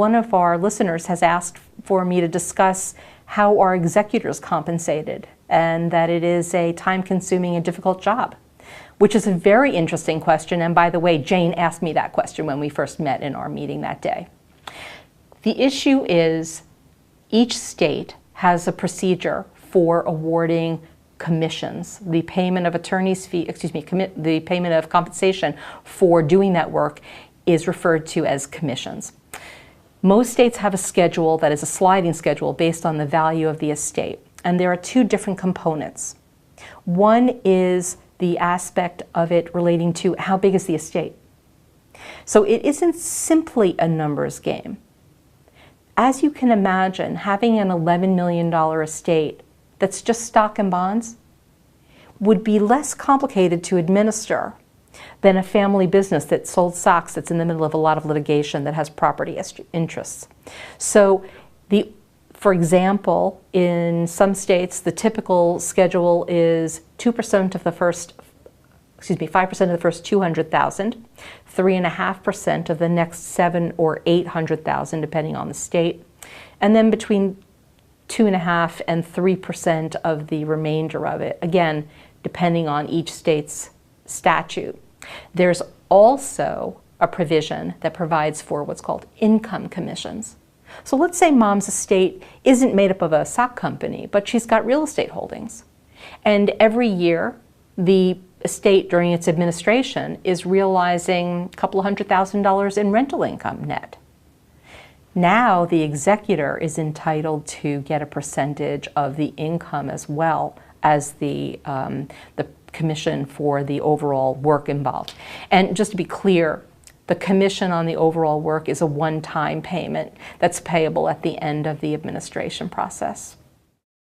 one of our listeners has asked for me to discuss how are executors compensated, and that it is a time-consuming and difficult job, which is a very interesting question. And by the way, Jane asked me that question when we first met in our meeting that day. The issue is each state has a procedure for awarding commissions. The payment of attorney's fee, the payment of compensation for doing that work is referred to as commissions. Most states have a schedule that is a sliding schedule based on the value of the estate. And there are two different components. One is the aspect of it relating to how big is the estate. So it isn't simply a numbers game. As you can imagine, having an $11 million estate that's just stock and bonds would be less complicated to administer than a family business that sold stocks that's in the middle of a lot of litigation that has property interests. So for example, in some states, the typical schedule is 2% of the first, 5% of the first 200,000, 3.5% of the next 700,000 or 800,000, depending on the state, and then between 2.5% and 3% of the remainder of it, again, depending on each state's statute. There's also a provision that provides for what's called income commissions. So let's say mom's estate isn't made up of a stock company, but she's got real estate holdings. And every year, the estate during its administration is realizing a couple of $100,000 in rental income net. Now the executor is entitled to get a percentage of the income as well as the commission for the overall work involved. And just to be clear, the commission on the overall work is a one-time payment that's payable at the end of the administration process.